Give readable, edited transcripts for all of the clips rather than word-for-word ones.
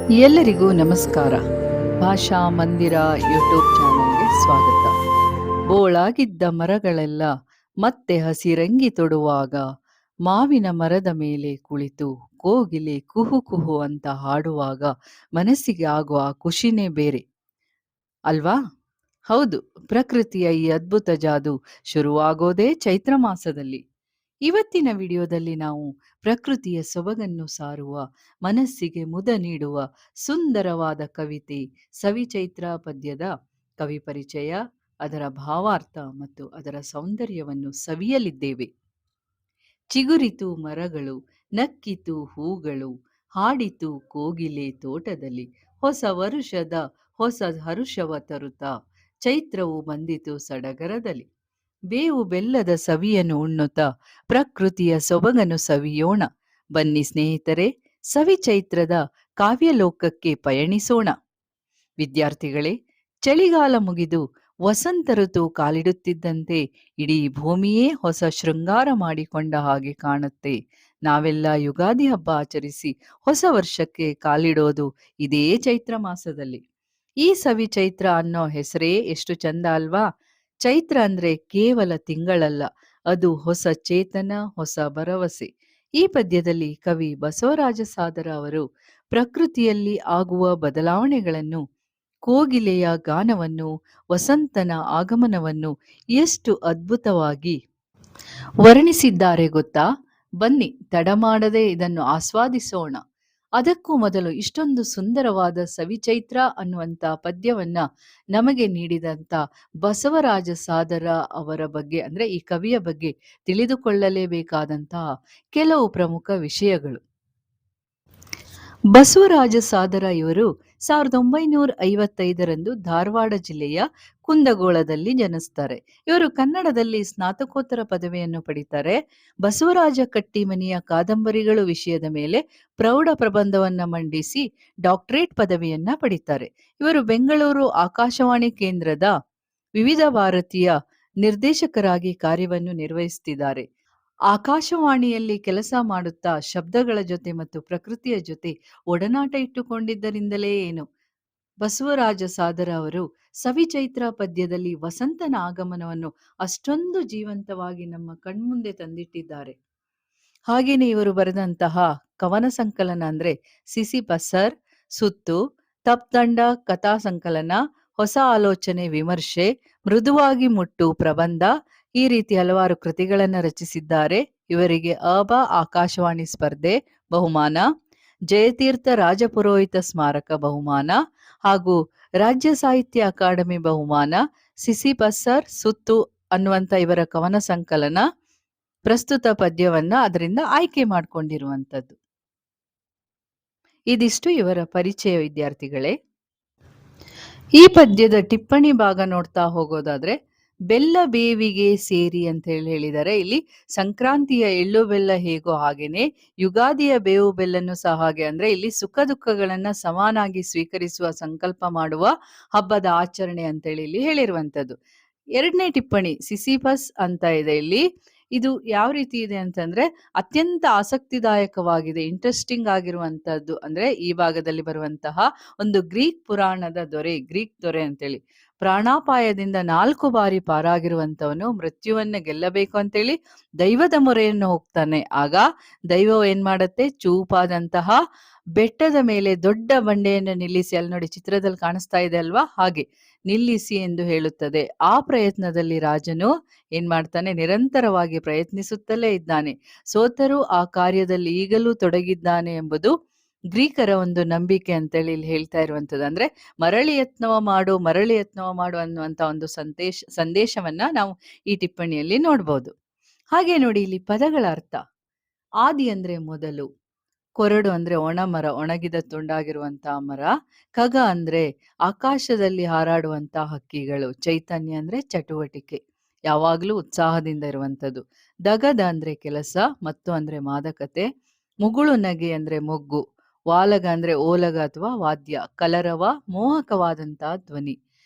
ಎಲ್ಲರಿಗೂ ನಮಸ್ಕಾರ. ಭಾಷಾ ಮಂದಿರ ಯೂಟ್ಯೂಬ್ ಚಾನಲ್ಗೆ ಸ್ವಾಗತ. ಬೋಳಾಗಿದ್ದ ಮರಗಳೆಲ್ಲ ಮತ್ತೆ ಹಸಿರಂಗಿ ತೊಡುವಾಗ, ಮಾವಿನ ಮರದ ಮೇಲೆ ಕುಳಿತು ಕೋಗಿಲೆ ಕುಹು ಕುಹು ಅಂತ ಹಾಡುವಾಗ ಮನಸ್ಸಿಗೆ ಆಗುವ ಖುಷಿನೇ ಬೇರೆ ಅಲ್ವಾ? ಹೌದು, ಪ್ರಕೃತಿಯ ಈ ಅದ್ಭುತ ಜಾದು ಶುರುವಾಗೋದೇ ಚೈತ್ರ ಮಾಸದಲ್ಲಿ. ಇವತ್ತಿನ ವಿಡಿಯೋದಲ್ಲಿ ನಾವು ಪ್ರಕೃತಿಯ ಸೊಬಗನ್ನು ಸಾರುವ, ಮನಸ್ಸಿಗೆ ಮುದ ನೀಡುವ ಸುಂದರವಾದ ಕವಿತೆ ಸವಿಚೈತ್ರ ಪದ್ಯದ ಕವಿ ಪರಿಚಯ, ಅದರ ಭಾವಾರ್ಥ ಮತ್ತು ಅದರ ಸೌಂದರ್ಯವನ್ನು ಸವಿಯಲಿದ್ದೇವೆ. ಚಿಗುರಿತು ಮರಗಳು, ನಕ್ಕಿತು ಹೂಗಳು, ಹಾಡಿತು ಕೋಗಿಲೆ ತೋಟದಲ್ಲಿ, ಹೊಸ ವರುಷದ ಹೊಸ ಹರುಷವ ತರುತ್ತಾ, ಚೈತ್ರವು ಬಂದಿತು ಸಡಗರದಲ್ಲಿ. ಬೇವು ಬೆಲ್ಲದ ಸವಿಯನ್ನು ಉಣ್ಣುತ್ತಾ ಪ್ರಕೃತಿಯ ಸೊಬಗನ್ನು ಸವಿಯೋಣ. ಬನ್ನಿ ಸ್ನೇಹಿತರೆ, ಸವಿಚೈತ್ರದ ಕಾವ್ಯಲೋಕಕ್ಕೆ ಪಯಣಿಸೋಣ. ವಿದ್ಯಾರ್ಥಿಗಳೇ, ಚಳಿಗಾಲ ಮುಗಿದು ವಸಂತ ಋತು ಕಾಲಿಡುತ್ತಿದ್ದಂತೆ ಇಡೀ ಭೂಮಿಯೇ ಹೊಸ ಶೃಂಗಾರ ಮಾಡಿಕೊಂಡ ಹಾಗೆ ಕಾಣುತ್ತೆ. ನಾವೆಲ್ಲ ಯುಗಾದಿ ಹಬ್ಬ ಆಚರಿಸಿ ಹೊಸ ವರ್ಷಕ್ಕೆ ಕಾಲಿಡೋದು ಇದೇ ಚೈತ್ರ ಮಾಸದಲ್ಲಿ. ಈ ಸವಿ ಚೈತ್ರ ಅನ್ನೋ ಹೆಸರೇ ಎಷ್ಟು ಚಂದ ಅಲ್ವಾ? ಚೈತ್ರ ಅಂದ್ರೆ ಕೇವಲ ತಿಂಗಳಲ್ಲ, ಅದು ಹೊಸ ಚೇತನ, ಹೊಸ ಭರವಸೆ. ಈ ಪದ್ಯದಲ್ಲಿ ಕವಿ ಬಸವರಾಜ ಸಾದರ ಅವರು ಪ್ರಕೃತಿಯಲ್ಲಿ ಆಗುವ ಬದಲಾವಣೆಗಳನ್ನು, ಕೋಗಿಲೆಯ ಗಾನವನ್ನು, ವಸಂತನ ಆಗಮನವನ್ನು ಎಷ್ಟು ಅದ್ಭುತವಾಗಿ ವರ್ಣಿಸಿದ್ದಾರೆ ಗೊತ್ತಾ? ಬನ್ನಿ ತಡ ಮಾಡದೆ ಇದನ್ನು ಆಸ್ವಾದಿಸೋಣ. ಅದಕ್ಕೂ ಮೊದಲು ಇಷ್ಟೊಂದು ಸುಂದರವಾದ ಸವಿಚೈತ್ರ ಅನ್ನುವಂಥ ಪದ್ಯವನ್ನ ನಮಗೆ ನೀಡಿದಂಥ ಬಸವರಾಜ ಸಾದರ ಅವರ ಬಗ್ಗೆ, ಅಂದ್ರೆ ಈ ಕವಿಯ ಬಗ್ಗೆ ತಿಳಿದುಕೊಳ್ಳಲೇಬೇಕಾದಂತಹ ಕೆಲವು ಪ್ರಮುಖ ವಿಷಯಗಳು. ಬಸವರಾಜ ಸಾದರ ಇವರು 1955ರಂದು ಧಾರವಾಡ ಜಿಲ್ಲೆಯ ಕುಂದಗೋಳದಲ್ಲಿ ಜನಿಸ್ತಾರೆ. ಇವರು ಕನ್ನಡದಲ್ಲಿ ಸ್ನಾತಕೋತ್ತರ ಪದವಿಯನ್ನು ಪಡಿತಾರೆ. ಬಸವರಾಜ ಕಟ್ಟಿಮನಿಯ ಕಾದಂಬರಿಗಳು ವಿಷಯದ ಮೇಲೆ ಪ್ರೌಢ ಪ್ರಬಂಧವನ್ನ ಮಂಡಿಸಿ ಡಾಕ್ಟರೇಟ್ ಪದವಿಯನ್ನ ಪಡಿತಾರೆ. ಇವರು ಬೆಂಗಳೂರು ಆಕಾಶವಾಣಿ ಕೇಂದ್ರದ ವಿವಿಧ ಭಾರತೀಯ ನಿರ್ದೇಶಕರಾಗಿ ಕಾರ್ಯವನ್ನು ನಿರ್ವಹಿಸುತ್ತಿದ್ದಾರೆ. ಆಕಾಶವಾಣಿಯಲ್ಲಿ ಕೆಲಸ ಮಾಡುತ್ತಾ ಶಬ್ದಗಳ ಜೊತೆ ಮತ್ತು ಪ್ರಕೃತಿಯ ಜೊತೆ ಒಡನಾಟ ಇಟ್ಟುಕೊಂಡಿದ್ದರಿಂದಲೇ ಏನು, ಬಸವರಾಜ ಸಾದರ ಅವರು ಸವಿಚೈತ್ರ ಪದ್ಯದಲ್ಲಿ ವಸಂತನ ಆಗಮನವನ್ನು ಅಷ್ಟೊಂದು ಜೀವಂತವಾಗಿ ನಮ್ಮ ಕಣ್ಮುಂದೆ ತಂದಿಟ್ಟಿದ್ದಾರೆ. ಹಾಗೇನೆ ಇವರು ಬರೆದಂತಹ ಕವನ ಸಂಕಲನ ಅಂದ್ರೆ ಸಿಸಿಪಸರ್, ಸುತ್ತು, ತಪ್ದಂಡ ಕಥಾ ಸಂಕಲನ, ಹೊಸ ಆಲೋಚನೆ ವಿಮರ್ಶೆ, ಮೃದುವಾಗಿ ಮುಟ್ಟು ಪ್ರಬಂಧ, ಈ ರೀತಿ ಹಲವಾರು ಕೃತಿಗಳನ್ನು ರಚಿಸಿದ್ದಾರೆ. ಇವರಿಗೆ ಅಬ ಆಕಾಶವಾಣಿ ಸ್ಪರ್ಧೆ ಬಹುಮಾನ, ಜಯತೀರ್ಥ ರಾಜಪುರೋಹಿತ ಸ್ಮಾರಕ ಬಹುಮಾನ ಹಾಗೂ ರಾಜ್ಯ ಸಾಹಿತ್ಯ ಅಕಾಡೆಮಿ ಬಹುಮಾನ, ಸಿಸಿಪಸರ್, ಸುತ್ತು ಅನ್ನುವಂಥ ಇವರ ಕವನ ಸಂಕಲನ ಪ್ರಸ್ತುತ ಪದ್ಯವನ್ನ ಅದರಿಂದ ಆಯ್ಕೆ ಮಾಡಿಕೊಂಡಿರುವಂಥದ್ದು. ಇದಿಷ್ಟು ಇವರ ಪರಿಚಯ ವಿದ್ಯಾರ್ಥಿಗಳೇ. ಈ ಪದ್ಯದ ಟಿಪ್ಪಣಿ ಭಾಗ ನೋಡ್ತಾ ಹೋಗೋದಾದ್ರೆ, ಬೆಲ್ಲ ಬೇವಿಗೆ ಸೇರಿ ಅಂತ ಹೇಳಿದ್ದಾರೆ. ಇಲ್ಲಿ ಸಂಕ್ರಾಂತಿಯ ಎಳ್ಳು ಬೆಲ್ಲ ಹೇಗೋ ಹಾಗೇನೆ ಯುಗಾದಿಯ ಬೇವು ಬೆಲ್ಲನು ಸಹ ಹಾಗೆ. ಅಂದ್ರೆ ಇಲ್ಲಿ ಸುಖ ದುಃಖಗಳನ್ನ ಸಮಾನಾಗಿ ಸ್ವೀಕರಿಸುವ ಸಂಕಲ್ಪ ಮಾಡುವ ಹಬ್ಬದ ಆಚರಣೆ ಅಂತೇಳಿ ಇಲ್ಲಿ ಹೇಳಿರುವಂಥದ್ದು. ಎರಡನೇ ಟಿಪ್ಪಣಿ ಸಿಸಿಫಸ್ ಅಂತ ಇದೆ ಇಲ್ಲಿ. ಇದು ಯಾವ ರೀತಿ ಇದೆ ಅಂತಂದ್ರೆ ಅತ್ಯಂತ ಆಸಕ್ತಿದಾಯಕವಾಗಿದೆ, ಇಂಟ್ರೆಸ್ಟಿಂಗ್ ಆಗಿರುವಂತಹದ್ದು. ಅಂದ್ರೆ ಈ ಭಾಗದಲ್ಲಿ ಬರುವಂತಹ ಒಂದು ಗ್ರೀಕ್ ಪುರಾಣದ ಗ್ರೀಕ್ ದೊರೆ ಅಂತೇಳಿ, ಪ್ರಾಣಾಪಾಯದಿಂದ 4 ಬಾರಿ ಪಾರಾಗಿರುವಂತವನು ಮೃತ್ಯುವನ್ನ ಗೆಲ್ಲಬೇಕು ಅಂತೇಳಿ ದೈವದ ಮೊರೆಯನ್ನು ಹೋಗ್ತಾನೆ. ಆಗ ದೈವ ಏನ್ ಮಾಡತ್ತೆ, ಚೂಪಾದಂತಹ ಬೆಟ್ಟದ ಮೇಲೆ ದೊಡ್ಡ ಬಂಡೆಯನ್ನು ನಿಲ್ಲಿಸಿ, ಅಲ್ಲಿ ನೋಡಿ ಚಿತ್ರದಲ್ಲಿ ಕಾಣಿಸ್ತಾ ಇದೆ ಅಲ್ವಾ, ಹಾಗೆ ನಿಲ್ಲಿಸಿ ಎಂದು ಹೇಳುತ್ತದೆ. ಆ ಪ್ರಯತ್ನದಲ್ಲಿ ರಾಜನು ಏನ್ ಮಾಡ್ತಾನೆ, ನಿರಂತರವಾಗಿ ಪ್ರಯತ್ನಿಸುತ್ತಲೇ ಇದ್ದಾನೆ. ಸೋತರೂ ಆ ಕಾರ್ಯದಲ್ಲಿ ಈಗಲೂ ತೊಡಗಿದ್ದಾನೆ ಎಂಬುದು ಗ್ರೀಕರ ಒಂದು ನಂಬಿಕೆ ಅಂತೇಳಿ ಇಲ್ಲಿ ಹೇಳ್ತಾ ಇರುವಂಥದ್ದು. ಅಂದ್ರೆ ಮರಳಿ ಯತ್ನವ ಮಾಡು ಅನ್ನುವಂತ ಒಂದು ಸಂದೇಶವನ್ನ ನಾವು ಈ ಟಿಪ್ಪಣಿಯಲ್ಲಿ ನೋಡ್ಬೋದು. ಹಾಗೆ ನೋಡಿ ಇಲ್ಲಿ ಪದಗಳ ಅರ್ಥ. ಆದಿ ಅಂದ್ರೆ ಮೊದಲು, ಕೊರಡು ಅಂದ್ರೆ ಒಣ ಮರ, ಒಣಗಿದ ತುಂಡಾಗಿರುವಂತಹ ಮರ, ಖಗ ಅಂದ್ರೆ ಆಕಾಶದಲ್ಲಿ ಹಾರಾಡುವಂತಹ ಹಕ್ಕಿಗಳು, ಚೈತನ್ಯ ಅಂದ್ರೆ ಚಟುವಟಿಕೆ, ಯಾವಾಗ್ಲೂ ಉತ್ಸಾಹದಿಂದ ಇರುವಂಥದ್ದು, ದಗದ ಅಂದ್ರೆ ಕೆಲಸ, ಮತ್ತು ಅಂದ್ರೆ ಮಾದಕತೆ, ಮುಗುಳು ನಗೆ ಅಂದ್ರೆ ಮೊಗ್ಗು, ವಾಲಗ ಅಂದ್ರೆ ಓಲಗ ಅಥವಾ ವಾದ್ಯ, ಕಲರವ ಮೋಹಕವಾದಂತಹ ಧ್ವನಿ,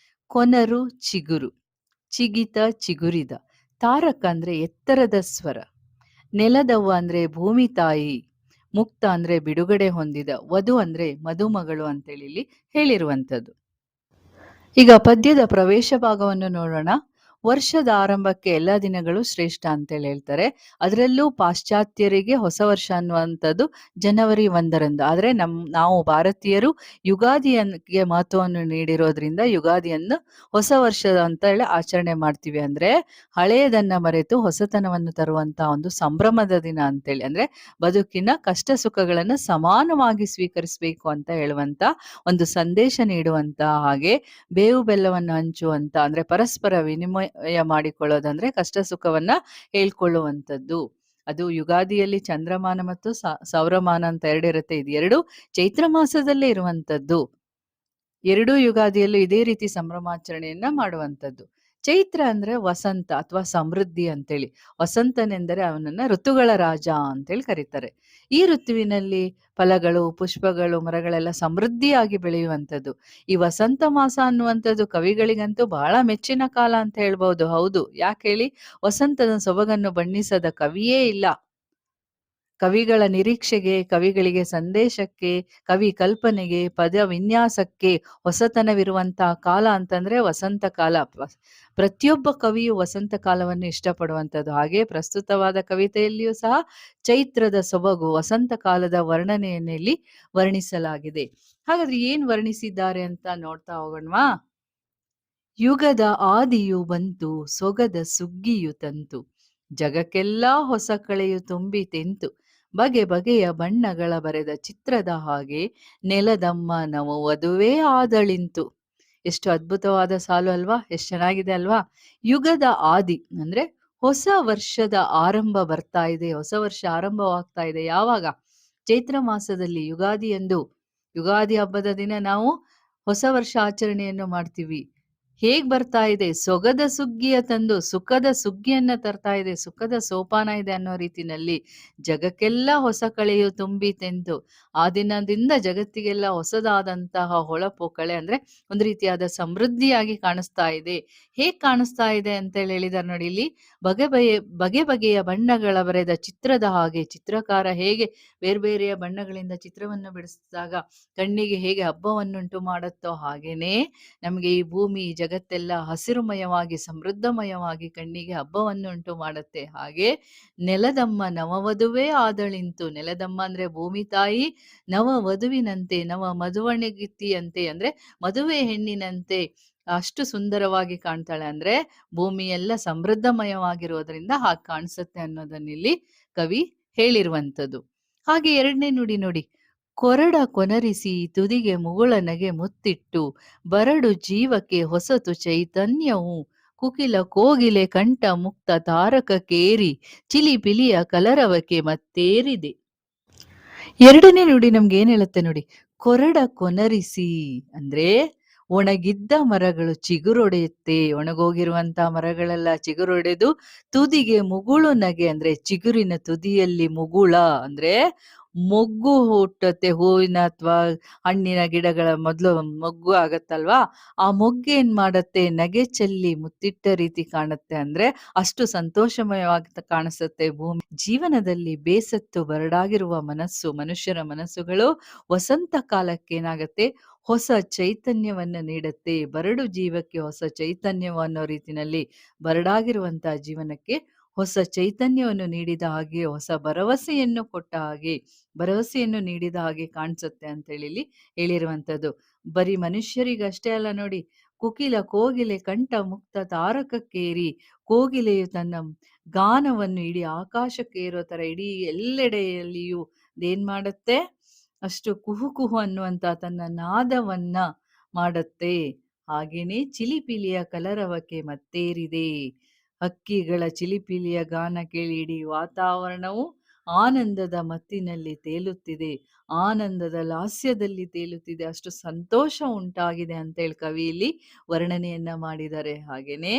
ಕೊನರು ಚಿಗುರು, ಚಿಗಿತ ಚಿಗುರಿದ, ತಾರಕ ಅಂದ್ರೆ ಎತ್ತರದ ಸ್ವರ, ನೆಲದವ್ವ ಅಂದ್ರೆ ಭೂಮಿ ತಾಯಿ, ಮುಕ್ತ ಅಂದ್ರೆ ಬಿಡುಗಡೆ ಹೊಂದಿದ, ವಧು ಅಂದ್ರೆ ಮದುಮಗಳು ಅಂತೇಳಿ ಇಲ್ಲಿ ಹೇಳಿರುವಂಥದ್ದು. ಈಗ ಪದ್ಯದ ಪ್ರವೇಶ ಭಾಗವನ್ನು ನೋಡೋಣ. ವರ್ಷದ ಆರಂಭಕ್ಕೆ ಎಲ್ಲ ದಿನಗಳು ಶ್ರೇಷ್ಠ ಅಂತೇಳಿ ಹೇಳ್ತಾರೆ. ಅದರಲ್ಲೂ ಪಾಶ್ಚಾತ್ಯರಿಗೆ ಹೊಸ ವರ್ಷ ಅನ್ನುವಂಥದ್ದು ಜನವರಿ 1ರಂದು. ಆದರೆ ನಾವು ಭಾರತೀಯರು ಯುಗಾದಿಗೆ ಮಹತ್ವವನ್ನು ನೀಡಿರೋದ್ರಿಂದ ಯುಗಾದಿಯನ್ನು ಹೊಸ ವರ್ಷ ಅಂತ ಹೇಳಿ ಆಚರಣೆ ಮಾಡ್ತೀವಿ. ಅಂದ್ರೆ ಹಳೆಯದನ್ನ ಮರೆತು ಹೊಸತನವನ್ನು ತರುವಂತ ಒಂದು ಸಂಭ್ರಮದ ದಿನ ಅಂತೇಳಿ, ಅಂದ್ರೆ ಬದುಕಿನ ಕಷ್ಟ ಸುಖಗಳನ್ನ ಸಮಾನವಾಗಿ ಸ್ವೀಕರಿಸಬೇಕು ಅಂತ ಹೇಳುವಂತ ಒಂದು ಸಂದೇಶ ನೀಡುವಂತ ಹಾಗೆ ಬೇವು ಬೆಲ್ಲವನ್ನು ಹಂಚುವಂತ, ಅಂದ್ರೆ ಪರಸ್ಪರ ವಿನಿಮಯ ಮಾಡಿಕೊಳ್ಳೋದಂದ್ರೆ ಕಷ್ಟ ಸುಖವನ್ನ ಹೇಳ್ಕೊಳ್ಳುವಂಥದ್ದು. ಅದು ಯುಗಾದಿಯಲ್ಲಿ ಚಂದ್ರಮಾನ ಮತ್ತು ಸೌರಮಾನ ಅಂತ ಎರಡಿರುತ್ತೆ. ಇದು ಎರಡು ಚೈತ್ರ ಮಾಸದಲ್ಲೇ ಇರುವಂತದ್ದು. ಎರಡೂ ಯುಗಾದಿಯಲ್ಲೂ ಇದೇ ರೀತಿ ಸಂಭ್ರಮಾಚರಣೆಯನ್ನ ಮಾಡುವಂಥದ್ದು. ಚೈತ್ರ ಅಂದ್ರೆ ವಸಂತ ಅಥವಾ ಸಮೃದ್ಧಿ ಅಂತೇಳಿ. ವಸಂತನೆಂದರೆ ಅವನನ್ನ ಋತುಗಳ ರಾಜ ಅಂತೇಳಿ ಕರೀತಾರೆ. ಈ ಋತುವಿನಲ್ಲಿ ಫಲಗಳು, ಪುಷ್ಪಗಳು, ಮರಗಳೆಲ್ಲ ಸಮೃದ್ಧಿಯಾಗಿ ಬೆಳೆಯುವಂಥದ್ದು. ಈ ವಸಂತ ಮಾಸ ಅನ್ನುವಂಥದ್ದು ಕವಿಗಳಿಗಂತೂ ಬಹಳ ಮೆಚ್ಚಿನ ಕಾಲ ಅಂತ ಹೇಳ್ಬಹುದು. ಹೌದು, ಯಾಕೆ ಹೇಳಿ? ವಸಂತದ ಸೊಬಗನ್ನು ಬಣ್ಣಿಸದ ಕವಿಯೇ ಇಲ್ಲ. ಕವಿಗಳ ನಿರೀಕ್ಷೆಗೆ, ಕವಿಗಳಿಗೆ ಸಂದೇಶಕ್ಕೆ, ಕವಿ ಕಲ್ಪನೆಗೆ, ಪದ ವಿನ್ಯಾಸಕ್ಕೆ ಹೊಸತನವಿರುವಂತಹ ಕಾಲ ಅಂತಂದ್ರೆ ವಸಂತ ಕಾಲ. ಪ್ರತಿಯೊಬ್ಬ ಕವಿಯು ವಸಂತ ಕಾಲವನ್ನು ಇಷ್ಟಪಡುವಂಥದ್ದು. ಹಾಗೆ ಪ್ರಸ್ತುತವಾದ ಕವಿತೆಯಲ್ಲಿಯೂ ಸಹ ಚೈತ್ರದ ಸೊಬಗು, ವಸಂತ ಕಾಲದ ವರ್ಣನೆಯನ್ನು ಇಲ್ಲಿ ವರ್ಣಿಸಲಾಗಿದೆ. ಹಾಗಾದ್ರೆ ಏನ್ ವರ್ಣಿಸಿದ್ದಾರೆ ಅಂತ ನೋಡ್ತಾ ಹೋಗೋಣವಾ? ಯುಗದ ಆದಿಯು ಬಂತು, ಸೊಗದ ಸುಗ್ಗಿಯು ತಂತು, ಜಗಕ್ಕೆಲ್ಲ ಹೊಸ ಕಳೆಯು ತುಂಬಿ ತೆಂತು, ಬಗೆ ಬಗೆಯ ಬಣ್ಣಗಳ ಬರೆದ ಚಿತ್ರದ ಹಾಗೆ ನೆಲದಮ್ಮ ನವ ವಧುವೇ ಆದಳಿಂತು. ಎಷ್ಟು ಅದ್ಭುತವಾದ ಸಾಲು ಅಲ್ವಾ? ಎಷ್ಟು ಚೆನ್ನಾಗಿದೆ ಅಲ್ವಾ? ಯುಗದ ಆದಿ ಅಂದ್ರೆ ಹೊಸ ವರ್ಷದ ಆರಂಭ ಬರ್ತಾ ಇದೆ. ಹೊಸ ವರ್ಷ ಆರಂಭವಾಗ್ತಾ ಇದೆ. ಯಾವಾಗ? ಚೈತ್ರ ಮಾಸದಲ್ಲಿ ಯುಗಾದಿ ಎಂದು. ಯುಗಾದಿ ಹಬ್ಬದ ದಿನ ನಾವು ಹೊಸ ವರ್ಷ ಆಚರಣೆಯನ್ನು ಮಾಡ್ತೀವಿ. ಹೇಗ್ ಬರ್ತಾ ಇದೆ? ಸೊಗದ ಸುಗ್ಗಿಯ ತಂದು, ಸುಖದ ಸುಗ್ಗಿಯನ್ನ ತರ್ತಾ ಇದೆ, ಸುಖದ ಸೋಪಾನ ಇದೆ ಅನ್ನೋ ರೀತಿನಲ್ಲಿ. ಜಗಕ್ಕೆಲ್ಲ ಹೊಸ ಕಳೆಯು ತುಂಬಿ ತೆಂತು. ಆ ದಿನದಿಂದ ಜಗತ್ತಿಗೆಲ್ಲ ಹೊಸದಾದಂತಹ ಹೊಳಪು, ಕಳೆ ಅಂದ್ರೆ ಒಂದು ರೀತಿಯಾದ ಸಮೃದ್ಧಿಯಾಗಿ ಕಾಣಿಸ್ತಾ ಇದೆ. ಹೇಗ್ ಕಾಣಿಸ್ತಾ ಇದೆ ಅಂತ ಹೇಳಿದಾರೆ ನೋಡಿ ಇಲ್ಲಿ. ಬಗೆ ಬಗೆಯ ಬಣ್ಣಗಳ ಬರೆದ ಚಿತ್ರದ ಹಾಗೆ. ಚಿತ್ರಕಾರ ಹೇಗೆ ಬೇರೆ ಬೇರೆಯ ಬಣ್ಣಗಳಿಂದ ಚಿತ್ರವನ್ನು ಬಿಡಿಸಿದಾಗ ಕಣ್ಣಿಗೆ ಹೇಗೆ ಹಬ್ಬವನ್ನುಂಟು ಮಾಡುತ್ತೋ ಹಾಗೇನೆ ನಮಗೆ ಈ ಭೂಮಿ, ಜಗತ್ತೆಲ್ಲ ಹಸಿರುಮಯವಾಗಿ ಸಮೃದ್ಧಮಯವಾಗಿ ಕಣ್ಣಿಗೆ ಹಬ್ಬವನ್ನುಂಟು ಮಾಡುತ್ತೆ. ಹಾಗೆ ನೆಲದಮ್ಮ ನವವಧುವೇ ಆದಳಿಂತು. ನೆಲದಮ್ಮ ಅಂದ್ರೆ ಭೂಮಿ ತಾಯಿ ನವ ವಧುವಿನಂತೆ, ನವ ಮಧುವಣಗಿತ್ತಿಯಂತೆ, ಅಂದ್ರೆ ಮದುವೆ ಹೆಣ್ಣಿನಂತೆ ಅಷ್ಟು ಸುಂದರವಾಗಿ ಕಾಣ್ತಾಳೆ. ಅಂದ್ರೆ ಭೂಮಿಯೆಲ್ಲ ಸಮೃದ್ಧಮಯವಾಗಿರೋದ್ರಿಂದ ಹಾಗೆ ಕಾಣಿಸುತ್ತೆ ಅನ್ನೋದನ್ನಿಲ್ಲಿ ಕವಿ ಹೇಳಿರುವಂಥದ್ದು. ಹಾಗೆ ಎರಡನೇ ನುಡಿ ನೋಡಿ. ಕೊರಡ ಕೊನರಿಸಿ ತುದಿಗೆ ಮುಗುಳನಗೆ ಮುತ್ತಿಟ್ಟು, ಬರಡು ಜೀವಕ್ಕೆ ಹೊಸತು ಚೈತನ್ಯವು, ಕುಕಿಲ ಕೋಗಿಲೆ ಕಂಠ ಮುಕ್ತ ತಾರಕಕ್ಕೇರಿ, ಚಿಲಿಪಿಲಿಯ ಕಲರವಕ್ಕೆ ಮತ್ತೇರಿದೆ. ಎರಡನೇ ನುಡಿ ನಮ್ಗೆ ಏನ್ ಹೇಳುತ್ತೆ ನೋಡಿ. ಕೊರಡ ಕೊನರಿಸಿ ಅಂದ್ರೆ ಒಣಗಿದ್ದ ಮರಗಳು ಚಿಗುರೊಡೆಯುತ್ತೆ. ಒಣಗೋಗಿರುವಂತಹ ಮರಗಳೆಲ್ಲ ಚಿಗುರೊಡೆದು ತುದಿಗೆ ಮುಗುಳು ನಗೆ, ಅಂದ್ರೆ ಚಿಗುರಿನ ತುದಿಯಲ್ಲಿ ಮುಗುಳ ಅಂದ್ರೆ ಮೊಗ್ಗು ಹುಟ್ಟುತ್ತೆ. ಹೂವಿನ ಅಥವಾ ಹಣ್ಣಿನ ಗಿಡಗಳ ಮೊದಲು ಮೊಗ್ಗು ಆಗತ್ತಲ್ವಾ? ಆ ಮೊಗ್ಗು ಏನ್ ಮಾಡತ್ತೆ? ನಗೆ ಚೆಲ್ಲಿ ಮುತ್ತಿಟ್ಟ ರೀತಿ ಕಾಣುತ್ತೆ. ಅಂದ್ರೆ ಅಷ್ಟು ಸಂತೋಷಮಯವಾಗಿ ಕಾಣಿಸುತ್ತೆ ಭೂಮಿ. ಜೀವನದಲ್ಲಿ ಬೇಸತ್ತು ಬರಡಾಗಿರುವ ಮನುಷ್ಯರ ಮನಸ್ಸುಗಳು ವಸಂತ ಕಾಲಕ್ಕೆ ಏನಾಗತ್ತೆ? ಹೊಸ ಚೈತನ್ಯವನ್ನ ನೀಡುತ್ತೆ. ಬರಡು ಜೀವಕ್ಕೆ ಹೊಸ ಚೈತನ್ಯವ ಅನ್ನೋ ರೀತಿನಲ್ಲಿ ಬರಡಾಗಿರುವಂತಹ ಜೀವನಕ್ಕೆ ಹೊಸ ಚೈತನ್ಯವನ್ನು ನೀಡಿದ ಹಾಗೆ, ಹೊಸ ಭರವಸೆಯನ್ನು ಕೊಟ್ಟ ಹಾಗೆ, ಭರವಸೆಯನ್ನು ನೀಡಿದ ಹಾಗೆ ಕಾಣಿಸುತ್ತೆ ಅಂತ ಹೇಳಿ ಇಲ್ಲಿ ಹೇಳಿರುವಂಥದ್ದು. ಬರೀ ಮನುಷ್ಯರಿಗಷ್ಟೇ ಅಲ್ಲ ನೋಡಿ. ಕುಕಿಲ ಕೋಗಿಲೆ ಕಂಠ ಮುಕ್ತ ತಾರಕಕ್ಕೇರಿ, ಕೋಗಿಲೆಯು ತನ್ನ ಗಾನವನ್ನು ಇಡೀ ಆಕಾಶಕ್ಕೆ ಏರೋ ತರ ಇಡೀ ಎಲ್ಲೆಡೆಯಲ್ಲಿಯೂ ಏನ್ ಮಾಡುತ್ತೆ? ಅಷ್ಟು ಕುಹು ಕುಹು ಅನ್ನುವಂತ ತನ್ನ ನಾದವನ್ನ ಮಾಡುತ್ತೆ. ಹಾಗೇನೆ ಚಿಲಿಪಿಲಿಯ ಕಲರವಕ್ಕೆ ಮತ್ತೇರಿದೆ. ಹಕ್ಕಿಗಳ ಚಿಲಿಪಿಲಿಯ ಗಾನ ಕೇಳಿ ಇಡೀ ವಾತಾವರಣವು ಆನಂದದ ಮತ್ತಿನಲ್ಲಿ ತೇಲುತ್ತಿದೆ, ಆನಂದದ ಲಾಸ್ಯದಲ್ಲಿ ತೇಲುತ್ತಿದೆ. ಅಷ್ಟು ಸಂತೋಷ ಉಂಟಾಗಿದೆ ಅಂತೇಳಿ ಕವಿ ಇಲ್ಲಿ ವರ್ಣನೆಯನ್ನ ಮಾಡಿದ್ದಾರೆ. ಹಾಗೇನೆ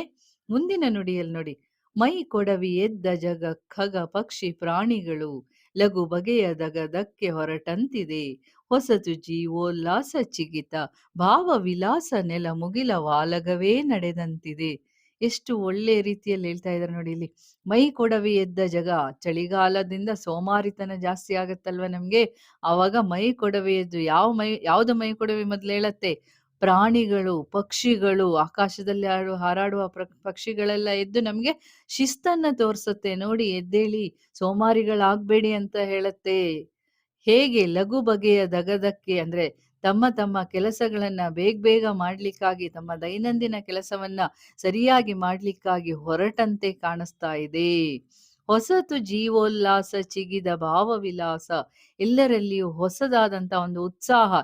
ಮುಂದಿನ ನುಡಿಯಲ್ಲಿ ನೋಡಿ. ಮೈ ಕೊಡವಿ ಎದ್ದ ಜಗ ಖಗ ಪಕ್ಷಿ ಪ್ರಾಣಿಗಳು, ಲಘು ಬಗೆಯ ದಗದಕ್ಕೆ ಹೊರಟಂತಿದೆ, ಹೊಸತು ಜೀವೋಲ್ಲಾಸ ಚಿಗಿತ, ಭಾವ ವಿಲಾಸ ನೆಲ ಮುಗಿಲ ವಾಲಗವೇ ನಡೆದಂತಿದೆ. ಎಷ್ಟು ಒಳ್ಳೆ ರೀತಿಯಲ್ಲಿ ಹೇಳ್ತಾ ಇದ್ದಾರೆ ನೋಡಿ ಇಲ್ಲಿ. ಮೈ ಕೊಡವಿ ಎದ್ದ ಜಗ, ಚಳಿಗಾಲದಿಂದ ಸೋಮಾರಿತನ ಜಾಸ್ತಿ ಆಗತ್ತಲ್ವ ನಮ್ಗೆ. ಆವಾಗ ಮೈ ಕೊಡವಿ ಎದ್ದು, ಯಾವ್ದು ಮೈ ಕೊಡವಿ ಮೊದ್ಲು ಹೇಳತ್ತೆ? ಪ್ರಾಣಿಗಳು, ಪಕ್ಷಿಗಳು, ಆಕಾಶದಲ್ಲಿ ಹಾರಾಡುವ ಪಕ್ಷಿಗಳೆಲ್ಲ ಎದ್ದು ನಮ್ಗೆ ಶಿಸ್ತನ್ನ ತೋರ್ಸತ್ತೆ. ನೋಡಿ ಎದ್ದೇಳಿ, ಸೋಮಾರಿಗಳಾಗ್ಬೇಡಿ ಅಂತ ಹೇಳತ್ತೆ. ಹೇಗೆ ಲಘು ಬಗೆಯ ದಗದಕ್ಕೆ ಅಂದ್ರೆ ತಮ್ಮ ತಮ್ಮ ಕೆಲಸಗಳನ್ನ ಬೇಗ ಮಾಡ್ಲಿಕ್ಕಾಗಿ, ತಮ್ಮ ದೈನಂದಿನ ಕೆಲಸವನ್ನ ಸರಿಯಾಗಿ ಮಾಡ್ಲಿಕ್ಕಾಗಿ ಹೊರಟಂತೆ ಕಾಣಿಸ್ತಾ ಇದೆ. ಹೊಸತು ಜೀವೋಲ್ಲಾಸ ಚಿಗಿದ ಭಾವ ವಿಲಾಸ, ಎಲ್ಲರಲ್ಲಿಯೂ ಹೊಸದಾದಂತ ಒಂದು ಉತ್ಸಾಹ,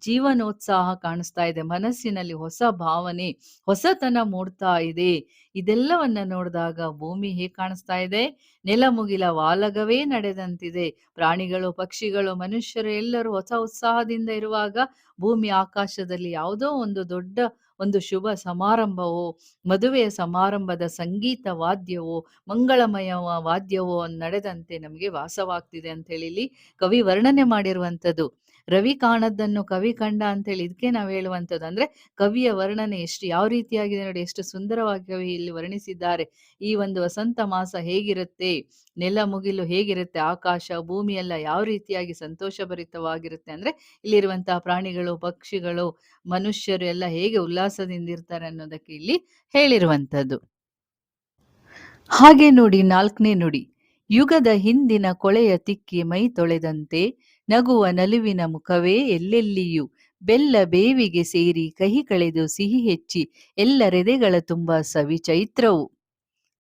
ಜೀವನೋತ್ಸಾಹ ಕಾಣಿಸ್ತಾ ಇದೆ. ಮನಸ್ಸಿನಲ್ಲಿ ಹೊಸ ಭಾವನೆ, ಹೊಸತನ ಮೂಡ್ತಾ ಇದೆ. ಇದೆಲ್ಲವನ್ನ ನೋಡಿದಾಗ ಭೂಮಿ ಹೇಗೆ ಕಾಣಿಸ್ತಾ ಇದೆ? ನೆಲಮುಗಿಲ ವಾಲಗವೇ ನಡೆದಂತಿದೆ. ಪ್ರಾಣಿಗಳು, ಪಕ್ಷಿಗಳು, ಮನುಷ್ಯರು ಎಲ್ಲರೂ ಹೊಸ ಉತ್ಸಾಹದಿಂದ ಇರುವಾಗ ಭೂಮಿ ಆಕಾಶದಲ್ಲಿ ಯಾವುದೋ ಒಂದು ದೊಡ್ಡ ಒಂದು ಶುಭ ಸಮಾರಂಭವೋ, ಮದುವೆಯ ಸಮಾರಂಭದ ಸಂಗೀತ ವಾದ್ಯವೋ, ಮಂಗಳಮಯ ವಾದ್ಯವೋ ನಡೆದಂತೆ ನಮಗೆ ವಾಸವಾಗ್ತಿದೆ ಅಂತ ಹೇಳಿ ಇಲ್ಲಿ ಕವಿ ವರ್ಣನೆ ಮಾಡಿರುವಂಥದ್ದು. ರವಿ ಕಾಣದ್ದನ್ನು ಕವಿ ಕಂಡ ಅಂತೇಳಿ ಇದಕ್ಕೆ ನಾವು ಹೇಳುವಂಥದ್ದು. ಅಂದ್ರೆ ಕವಿಯ ವರ್ಣನೆ ಎಷ್ಟು ಯಾವ ರೀತಿಯಾಗಿದೆ ನೋಡಿ, ಎಷ್ಟು ಸುಂದರವಾಗಿ ಕವಿ ಇಲ್ಲಿ ವರ್ಣಿಸಿದ್ದಾರೆ. ಈ ಒಂದು ವಸಂತ ಮಾಸ ಹೇಗಿರುತ್ತೆ, ನೆಲ ಮುಗಿಲು ಹೇಗಿರುತ್ತೆ, ಆಕಾಶ ಭೂಮಿ ಎಲ್ಲ ಯಾವ ರೀತಿಯಾಗಿ ಸಂತೋಷಭರಿತವಾಗಿರುತ್ತೆ ಅಂದ್ರೆ ಇಲ್ಲಿರುವಂತಹ ಪ್ರಾಣಿಗಳು, ಪಕ್ಷಿಗಳು, ಮನುಷ್ಯರು ಎಲ್ಲ ಹೇಗೆ ಉಲ್ಲಾಸದಿಂದ ಇರ್ತಾರೆ ಅನ್ನೋದಕ್ಕೆ ಇಲ್ಲಿ ಹೇಳಿರುವಂಥದ್ದು. ಹಾಗೆ ನೋಡಿ 4ನೇ ನುಡಿ. ಯುಗದ ಹಿಂದಿನ ಕೊಳೆಯ ತಿಕ್ಕಿ ಮೈ ತೊಳೆದಂತೆ, ನಗುವ ನಲಿವಿನ ಮುಖವೇ ಎಲ್ಲೆಲ್ಲಿಯೂ ಬೆಲ್ಲ ಬೇವಿಗೆ ಸೇರಿ ಕಹಿ ಕಳೆದು ಸಿಹಿ ಹೆಚ್ಚಿ ಎಲ್ಲರೆದೆಗಳ ತುಂಬ ಸವಿ ಚೈತ್ರವು.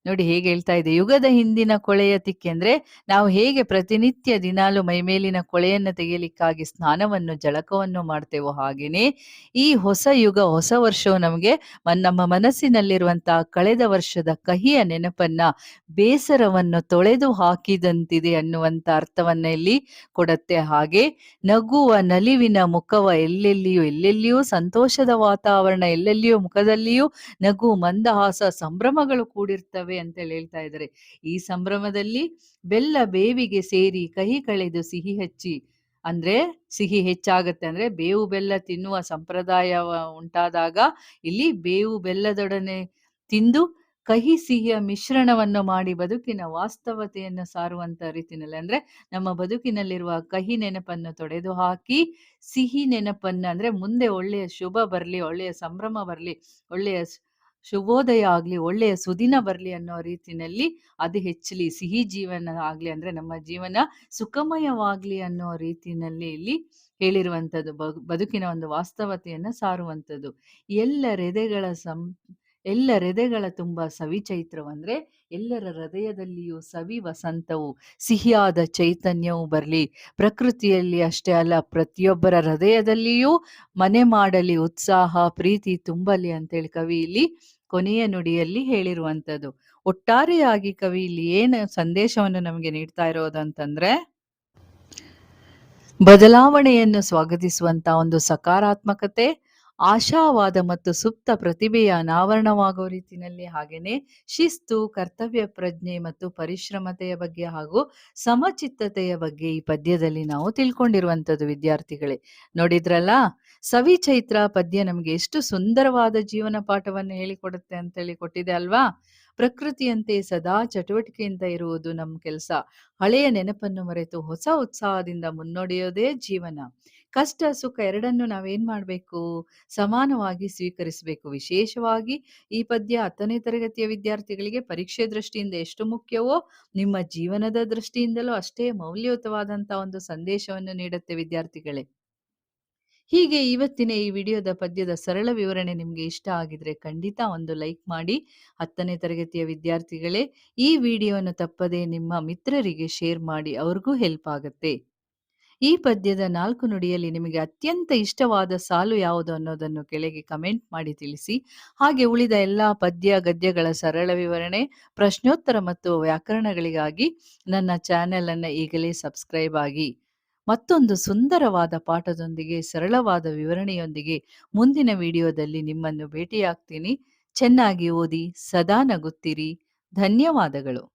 ನೋಡಿ ಹೇಗೆ ಹೇಳ್ತಾ ಇದೆ. ಯುಗದ ಹಿಂದಿನ ಕೊಳೆಯ ತಿಕ್ಕಿ ಅಂದ್ರೆ ನಾವು ಹೇಗೆ ಪ್ರತಿನಿತ್ಯ ದಿನಾಲು ಮೈಮೇಲಿನ ಕೊಳೆಯನ್ನು ತೆಗೆಯಲಿಕ್ಕಾಗಿ ಸ್ನಾನವನ್ನು, ಜಳಕವನ್ನು ಮಾಡ್ತೇವೋ, ಹಾಗೇನೆ ಈ ಹೊಸ ಯುಗ, ಹೊಸ ವರ್ಷವು ನಮಗೆ ನಮ್ಮ ಮನಸ್ಸಿನಲ್ಲಿರುವಂತಹ ಕಳೆದ ವರ್ಷದ ಕಹಿಯ ನೆನಪನ್ನ, ಬೇಸರವನ್ನು ತೊಳೆದು ಹಾಕಿದಂತಿದೆ ಅನ್ನುವಂತ ಅರ್ಥವನ್ನ ಇಲ್ಲಿ ಕೊಡತ್ತೆ. ಹಾಗೆ ನಗುವ ನಲಿವಿನ ಮುಖವ ಎಲ್ಲೆಲ್ಲಿಯೂ ಸಂತೋಷದ ವಾತಾವರಣ, ಎಲ್ಲೆಲ್ಲಿಯೂ ಮುಖದಲ್ಲಿಯೂ ನಗು, ಮಂದಹಾಸ, ಸಂಭ್ರಮಗಳು ಕೂಡಿರ್ತವೆ ಅಂತೇಳಿ ಹೇಳ್ತಾ ಇದ್ದಾರೆ. ಈ ಸಂಭ್ರಮದಲ್ಲಿ ಬೆಲ್ಲ ಬೇವಿಗೆ ಸೇರಿ ಕಹಿ ಕಳೆದು ಸಿಹಿ ಹಚ್ಚಿ, ಅಂದ್ರೆ ಸಿಹಿ ಹೆಚ್ಚಾಗತ್ತೆ. ಅಂದ್ರೆ ಬೇವು ಬೆಲ್ಲ ತಿನ್ನುವ ಸಂಪ್ರದಾಯ ಉಂಟಾದಾಗ ಇಲ್ಲಿ ಬೇವು ಬೆಲ್ಲದೊಡನೆ ತಿಂದು ಕಹಿ ಸಿಹಿಯ ಮಿಶ್ರಣವನ್ನು ಮಾಡಿ ಬದುಕಿನ ವಾಸ್ತವತೆಯನ್ನು ಸಾರುವಂತ ರೀತಿನಲ್ಲಿ, ಅಂದ್ರೆ ನಮ್ಮ ಬದುಕಿನಲ್ಲಿರುವ ಕಹಿ ನೆನಪನ್ನು ತೊಡೆದು ಹಾಕಿ ಸಿಹಿ ನೆನಪನ್ನ, ಅಂದ್ರೆ ಮುಂದೆ ಒಳ್ಳೆಯ ಶುಭ ಬರ್ಲಿ, ಒಳ್ಳೆಯ ಸಂಭ್ರಮ ಬರ್ಲಿ, ಒಳ್ಳೆಯ ಶುಭೋದಯ ಆಗ್ಲಿ, ಒಳ್ಳೆಯ ಸುದಿನ ಬರ್ಲಿ ಅನ್ನೋ ರೀತಿನಲ್ಲಿ ಅದು ಹೆಚ್ಚಲಿ, ಸಿಹಿ ಜೀವನ ಆಗ್ಲಿ, ಅಂದ್ರೆ ನಮ್ಮ ಜೀವನ ಸುಖಮಯವಾಗ್ಲಿ ಅನ್ನೋ ರೀತಿನಲ್ಲಿ ಇಲ್ಲಿ ಹೇಳಿರುವಂಥದ್ದು. ಬದುಕಿನ ಒಂದು ವಾಸ್ತವತೆಯನ್ನ ಸಾರುವಂಥದ್ದು. ಎಲ್ಲರೆದೆಗಳ ತುಂಬ ಸವಿ ಚೈತ್ರವು, ಅಂದ್ರೆ ಎಲ್ಲರ ಹೃದಯದಲ್ಲಿಯೂ ಸವಿ ವಸಂತವು, ಸಿಹಿಯಾದ ಚೈತನ್ಯವು ಬರಲಿ. ಪ್ರಕೃತಿಯಲ್ಲಿ ಅಷ್ಟೇ ಅಲ್ಲ, ಪ್ರತಿಯೊಬ್ಬರ ಹೃದಯದಲ್ಲಿಯೂ ಮನೆ ಮಾಡಲಿ ಉತ್ಸಾಹ, ಪ್ರೀತಿ ತುಂಬಲಿ ಅಂತೇಳಿ ಕವಿ ಇಲ್ಲಿ ಕೊನೆಯ ನುಡಿಯಲ್ಲಿ ಹೇಳಿರುವಂಥದ್ದು. ಒಟ್ಟಾರೆಯಾಗಿ ಕವಿ ಇಲ್ಲಿ ಏನು ಸಂದೇಶವನ್ನು ನಮಗೆ ನೀಡ್ತಾ ಇರೋದಂತಂದ್ರೆ, ಬದಲಾವಣೆಯನ್ನು ಸ್ವಾಗತಿಸುವಂತ ಒಂದು ಸಕಾರಾತ್ಮಕತೆ, ಆಶಾವಾದ ಮತ್ತು ಸುಪ್ತ ಪ್ರತಿಭೆಯ ಅನಾವರಣವಾಗುವ ರೀತಿಯಲ್ಲಿ, ಹಾಗೇನೆ ಶಿಸ್ತು, ಕರ್ತವ್ಯ ಪ್ರಜ್ಞೆ ಮತ್ತು ಪರಿಶ್ರಮತೆಯ ಬಗ್ಗೆ ಹಾಗೂ ಸಮಚಿತ್ತತೆಯ ಬಗ್ಗೆ ಈ ಪದ್ಯದಲ್ಲಿ ನಾವು ತಿಳ್ಕೊಂಡಿರುವಂಥದ್ದು ವಿದ್ಯಾರ್ಥಿಗಳೇ. ನೋಡಿದ್ರಲ್ಲ, ಸವಿ ಚೈತ್ರ ಪದ್ಯ ನಮಗೆ ಎಷ್ಟು ಸುಂದರವಾದ ಜೀವನ ಪಾಠವನ್ನು ಹೇಳಿಕೊಡುತ್ತೆ ಅಂತೇಳಿ ಕೊಟ್ಟಿದೆ ಅಲ್ವಾ. ಪ್ರಕೃತಿಯಂತೆ ಸದಾ ಚಟುವಟಿಕೆಯಿಂದ ಇರುವುದು ನಮ್ಮ ಕೆಲಸ. ಹಳೆಯ ನೆನಪನ್ನು ಮರೆತು ಹೊಸ ಉತ್ಸಾಹದಿಂದ ಮುನ್ನಡೆಯೋದೇ ಜೀವನ. ಕಷ್ಟ ಸುಖ ಎರಡನ್ನು ನಾವೇನ್ ಮಾಡ್ಬೇಕು? ಸಮಾನವಾಗಿ ಸ್ವೀಕರಿಸಬೇಕು. ವಿಶೇಷವಾಗಿ ಈ ಪದ್ಯ 10ನೇ ತರಗತಿಯ ವಿದ್ಯಾರ್ಥಿಗಳಿಗೆ ಪರೀಕ್ಷೆ ದೃಷ್ಟಿಯಿಂದ ಎಷ್ಟು ಮುಖ್ಯವೋ, ನಿಮ್ಮ ಜೀವನದ ದೃಷ್ಟಿಯಿಂದಲೂ ಅಷ್ಟೇ ಮೌಲ್ಯಯುತವಾದಂತಹ ಒಂದು ಸಂದೇಶವನ್ನು ನೀಡುತ್ತೆ ವಿದ್ಯಾರ್ಥಿಗಳೇ. ಹೀಗೆ ಇವತ್ತಿನ ಈ ವಿಡಿಯೋದ ಪದ್ಯದ ಸರಳ ವಿವರಣೆ ನಿಮಗೆ ಇಷ್ಟ ಆಗಿದ್ರೆ ಖಂಡಿತ ಒಂದು ಲೈಕ್ ಮಾಡಿ. 10ನೇ ತರಗತಿಯ ವಿದ್ಯಾರ್ಥಿಗಳೇ, ಈ ವಿಡಿಯೋವನ್ನು ತಪ್ಪದೆ ನಿಮ್ಮ ಮಿತ್ರರಿಗೆ ಶೇರ್ ಮಾಡಿ, ಅವ್ರಿಗೂ ಹೆಲ್ಪ್ ಆಗುತ್ತೆ. ಈ ಪದ್ಯದ 4 ನುಡಿಯಲ್ಲಿ ನಿಮಗೆ ಅತ್ಯಂತ ಇಷ್ಟವಾದ ಸಾಲು ಯಾವುದು ಅನ್ನೋದನ್ನು ಕೆಳಗೆ ಕಮೆಂಟ್ ಮಾಡಿ ತಿಳಿಸಿ. ಹಾಗೆ ಉಳಿದ ಎಲ್ಲ ಪದ್ಯ ಗದ್ಯಗಳ ಸರಳ ವಿವರಣೆ, ಪ್ರಶ್ನೋತ್ತರ ಮತ್ತು ವ್ಯಾಕರಣಗಳಿಗಾಗಿ ನನ್ನ ಚಾನೆಲ್ ಅನ್ನು ಈಗಲೇ ಸಬ್ಸ್ಕ್ರೈಬ್ ಆಗಿ. ಮತ್ತೊಂದು ಸುಂದರವಾದ ಪಾಠದೊಂದಿಗೆ, ಸರಳವಾದ ವಿವರಣೆಯೊಂದಿಗೆ ಮುಂದಿನ ವಿಡಿಯೋದಲ್ಲಿ ನಿಮ್ಮನ್ನು ಭೇಟಿಯಾಗ್ತೀನಿ. ಚೆನ್ನಾಗಿ ಓದಿ, ಸದಾ ನಗುತ್ತಿರಿ. ಧನ್ಯವಾದಗಳು.